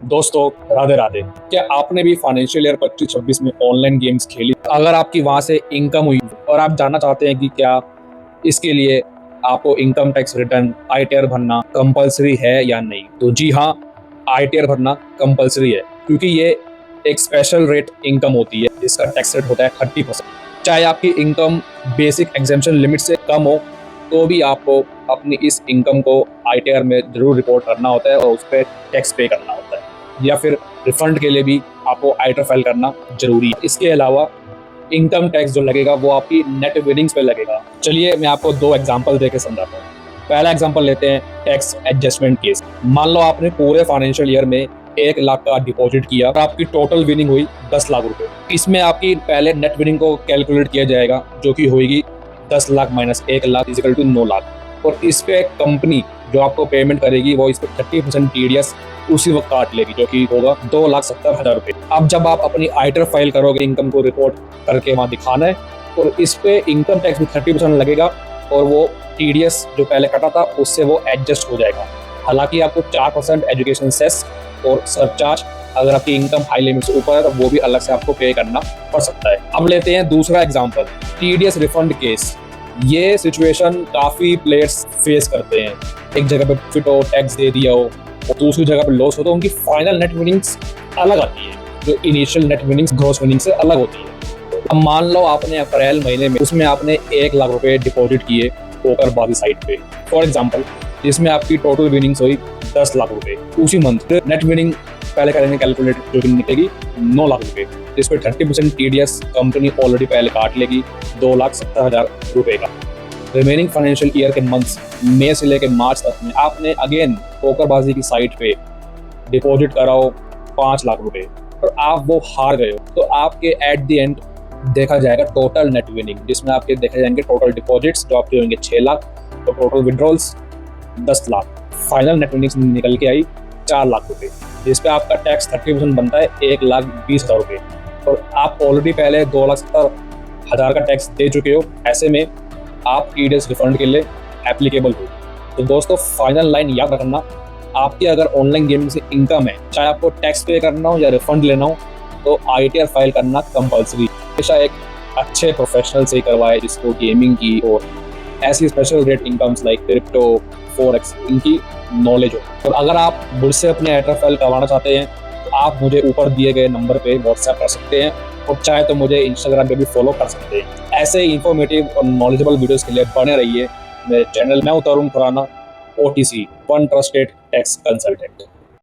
दोस्तों, राधे राधे। क्या आपने भी फाइनेंशियल ईयर 25-26 में ऑनलाइन गेम्स खेली? अगर आपकी वहां से इनकम हुई और आप जानना चाहते हैं कि क्या इसके लिए आपको इनकम टैक्स रिटर्न आईटीआर भरना कंपलसरी है या नहीं, तो जी हाँ, आईटीआर भरना कंपलसरी है, क्योंकि ये एक स्पेशल रेट इनकम होती है जिसका टैक्स रेट होता है 30%। चाहे आपकी इनकम बेसिक एग्जेम्पशन लिमिट से कम हो, तो भी आपको अपनी इस इनकम को आईटीआर में जरूर रिपोर्ट करना होता है और उस पर टैक्स पे करना होता है, या फिर रिफंड के लिए भी आपको आईटीआर फाइल करना जरूरी है। इसके अलावा इनकम टैक्स जो लगेगा वो आपकी नेट विनिंग्स पे लगेगा। चलिए मैं आपको दो एग्जांपल देके समझाता हूँ। पहला एग्जांपल लेते हैं टैक्स एडजस्टमेंट केस। मान लो आपने पूरे फाइनेंशियल ईयर में 1 लाख का डिपॉजिट किया और आपकी टोटल विनिंग हुई 10 लाख रुपए। इसमें आपकी पहले नेट विनिंग को कैलकुलेट किया जाएगा, जो कि होगी 10 lakh minus 1 lakh is equal to 9 lakh. और इस पे कंपनी जो आपको पेमेंट करेगी वो इस पे 30% टीडीएस उसी वक्त काट लेगी, जो कि होगा 2,70,000 रुपए। अब जब आप अपनी आईटीआर फाइल करोगे, इनकम को रिपोर्ट करके वहाँ दिखाना है, और इस पे इनकम टैक्स भी 30% लगेगा और वो टीडीएस जो पहले कटा था उससे वो एडजस्ट हो जाएगा। हालांकि आपको 4% एजुकेशन सेस और सरचार्ज अगर आपकी इनकम हाई लिमिट से ऊपर है तो वो भी अलग से आपको पे करना पड़ सकता है। अब लेते हैं दूसरा एग्जाम्पल, टीडीएस रिफंड केस। ये सिचुएशन काफी प्लेयर्स फेस करते हैं। एक जगह पे प्रॉफिट हो, टैक्स दे दिया हो, और दूसरी जगह पे लॉस हो, तो उनकी फाइनल नेट विनिंग्स अलग आती है, जो initial net winnings gross winning से अलग होती है। अब मान लो आपने अप्रैल महीने में उसमें आपने 1 लाख रुपए डिपॉजिट किए पोकरबाजी साइट पे, फॉर एग्जांपल, जिसमें आपकी टोटल विनिंग्स हुई 10 लाख रुपए। उसी मंथ नेट विनिंग पहले करेंगे कैलकुलेट, जो निकलेगी 9 लाख रुपए, जिस पर 30% टीडीएस कंपनी ऑलरेडी पहले काट लेगी 2,70,000 रुपए का। रिमेनिंग फाइनेंशियल ईयर के मंथ्स मई से लेकर मार्च तक में आपने अगेन पोकरबाजी की साइट पे डिपॉजिट कराओ 5 लाख रुपए और आप वो हार गए हो, तो आपके एट द एंड देखा जाएगा टोटल नेट विनिंग, जिसमें आपके देखे जाएंगे टोटल डिपॉजिट्स जो आपके होंगे 6 लाख और total withdrawals 10 lakh. Final net winnings निकल के आई 4 लाख रुपए, जिस पे आपका टैक्स 30% बनता है 1,20,000 रुपए, और आप ऑलरेडी पहले 2,70,000 का टैक्स दे चुके हो। ऐसे में आप टीडीएस रिफंड के लिए एप्लीकेबल हो। तो दोस्तों, फाइनल लाइन याद रखना, आपकी अगर ऑनलाइन गेमिंग से इनकम है, चाहे आपको टैक्स पे करना हो या रिफंड लेना हो, तो आईटीआर फाइल करना कंपलसरी। हमेशा एक अच्छे प्रोफेशनल से करवाए जिसको गेमिंग की और ऐसी special rate incomes like crypto, forex, इनकी नॉलेज हो। और अगर आप मुझसे अपने आईटीआर फाइल करवाना चाहते हैं तो आप मुझे ऊपर दिए गए नंबर पे व्हाट्सएप कर सकते हैं, और चाहे तो मुझे इंस्टाग्राम पे भी फॉलो कर सकते हैं। ऐसे इंफॉर्मेटिव और नॉलेजेबल वीडियोस के लिए बने रहिए मेरे चैनल में। मैं Tarun Khurana, OTC, one trusted tax consultant.